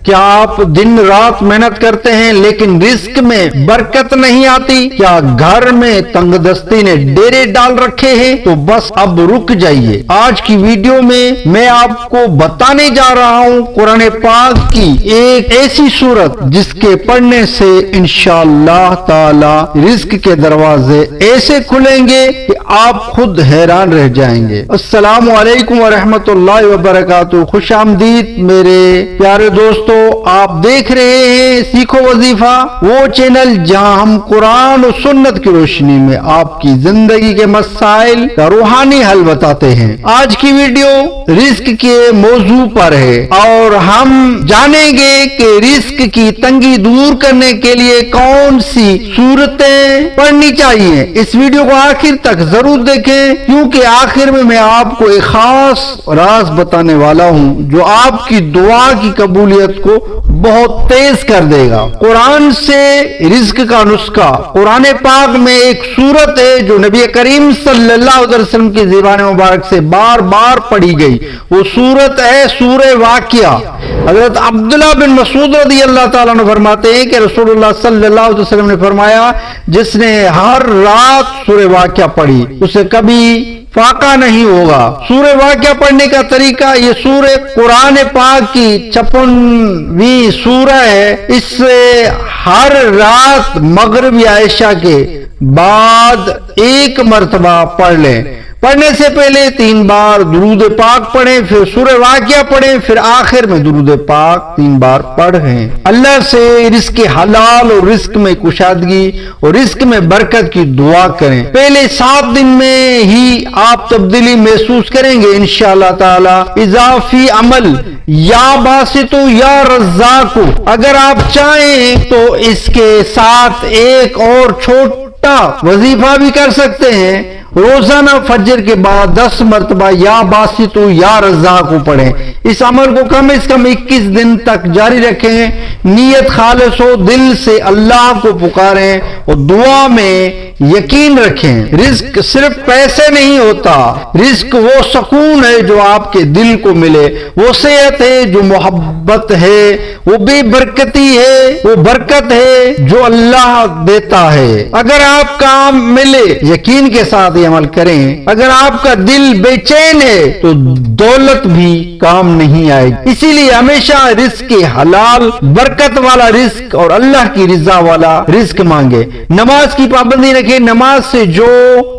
کیا آپ دن رات محنت کرتے ہیں لیکن رزق میں برکت نہیں آتی؟ کیا گھر میں تنگ دستی نے ڈیرے ڈال رکھے ہیں؟ تو بس اب رک جائیے۔ آج کی ویڈیو میں آپ کو بتانے جا رہا ہوں قرآن پاک کی ایک ایسی سورت جس کے پڑھنے سے انشاءاللہ تعالی رزق کے دروازے ایسے کھلیں گے کہ آپ خود حیران رہ جائیں گے۔ السلام علیکم ورحمۃ اللہ وبرکاتہ۔ خوش آمدید میرے پیارے دوستو، آپ دیکھ رہے ہیں سیکھو وظیفہ، وہ چینل جہاں ہم قرآن و سنت کی روشنی میں آپ کی زندگی کے مسائل کا روحانی حل بتاتے ہیں۔ آج کی ویڈیو رزق کے موضوع پر ہے اور ہم جانیں گے کہ رزق کی تنگی دور کرنے کے لیے کون سی صورتیں پڑھنی چاہیے۔ اس ویڈیو کو آخر تک ضرور دیکھیں کیونکہ آخر میں آپ کو ایک خاص راز بتانے والا ہوں جو آپ کی دعا کی قبولیت کو بہت تیز کر دے گا۔ قرآن سے رزق کا نسخہ، قرآن پاک میں ایک سورت ہے جو نبی کریم صلی اللہ علیہ وسلم کی زبان مبارک سے بار بار پڑھی گئی، وہ سورت ہے سورہ واقعہ۔ حضرت عبداللہ بن مسعود رضی اللہ تعالیٰ عنہ فرماتے ہیں کہ رسول اللہ صلی اللہ علیہ وسلم نے فرمایا، جس نے ہر رات سورہ واقعہ پڑھی اسے کبھی فاقہ نہیں ہوگا۔ سورہ واقعہ پڑھنے کا طریقہ، یہ سورہ قرآن پاک کی 56ویں سورہ ہے۔ اس سے ہر رات مغرب یا عشاء کے بعد ایک مرتبہ پڑھ لیں۔ پڑھنے سے پہلے 3 بار درود پاک پڑھیں، پھر سورہ واقعہ پڑھیں، پھر آخر میں درود پاک 3 بار پڑھیں۔ اللہ سے رزق حلال اور رزق میں کشادگی اور رزق میں برکت کی دعا کریں۔ پہلے 7 دن میں ہی آپ تبدیلی محسوس کریں گے انشاءاللہ تعالی۔ اضافی عمل، یا باسطو یا رزاقو، اگر آپ چاہیں تو اس کے ساتھ ایک اور چھوٹا وظیفہ بھی کر سکتے ہیں۔ روزانہ فجر کے بعد 10 مرتبہ یا باسطو یا رزاق کو پڑھیں۔ اس عمل کو کم از کم 21 دن تک جاری رکھیں۔ نیت خالص ہو، دل سے اللہ کو پکاریں اور دعا میں یقین رکھیں۔ رزق صرف پیسے نہیں ہوتا، رزق وہ سکون ہے جو آپ کے دل کو ملے، وہ صحت ہے جو محبت ہے، وہ بے برکتی ہے وہ برکت ہے جو اللہ دیتا ہے۔ اگر آپ کام ملے، یقین کے ساتھ عمل کریں۔ اگر آپ کا دل بے چین ہے تو دولت بھی کام نہیں آئے گی۔ اسی لیے ہمیشہ رزق حلال، برکت والا رزق اور اللہ کی رضا والا رزق مانگے۔ نماز کی پابندی رکھیں، نماز سے جو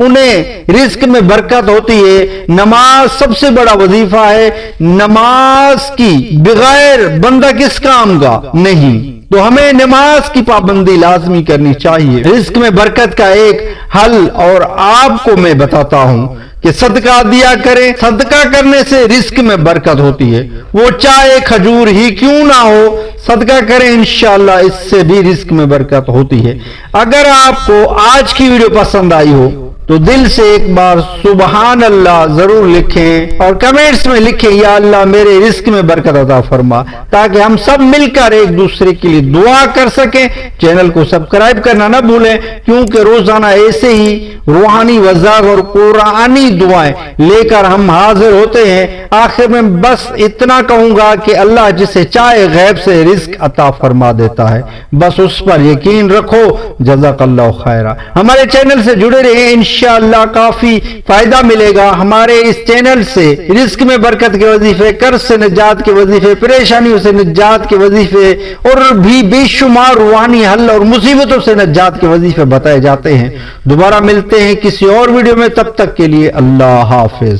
انہیں رزق میں برکت ہوتی ہے۔ نماز سب سے بڑا وظیفہ ہے، نماز کی بغیر بندہ کس کام کا نہیں، تو ہمیں نماز کی پابندی لازمی کرنی چاہیے۔ رزق میں برکت کا ایک حل اور آپ کو میں بتاتا ہوں کہ صدقہ دیا کریں۔ صدقہ کرنے سے رزق میں برکت ہوتی ہے، وہ چاہے کھجور ہی کیوں نہ ہو، صدقہ کریں، انشاءاللہ اس سے بھی رزق میں برکت ہوتی ہے۔ اگر آپ کو آج کی ویڈیو پسند آئی ہو تو دل سے ایک بار سبحان اللہ ضرور لکھیں اور کمنٹس میں لکھیں، یا اللہ میرے رزق میں برکت عطا فرما، تاکہ ہم سب مل کر ایک دوسرے کے لیے دعا کر سکیں۔ چینل کو سبسکرائب کرنا نہ بھولیں کیونکہ روزانہ ایسے ہی روحانی وضاحت اور قرآنی دعائیں لے کر ہم حاضر ہوتے ہیں۔ آخر میں بس اتنا کہوں گا کہ اللہ جسے چاہے غیب سے رزق عطا فرما دیتا ہے، بس اس پر یقین رکھو۔ جزاک اللہ خیرہ۔ ہمارے چینل سے جڑے رہیں، انشاءاللہ کافی فائدہ ملے گا۔ ہمارے اس چینل سے رزق میں برکت کے وظیفے، قرض سے نجات کے وظیفے، پریشانیوں سے نجات کے وظیفے اور بھی بے شمار روحانی حل اور مصیبتوں سے نجات کے وظیفے بتائے جاتے ہیں۔ دوبارہ ملتے ہیں کسی اور ویڈیو میں، تب تک کے لیے اللہ حافظ۔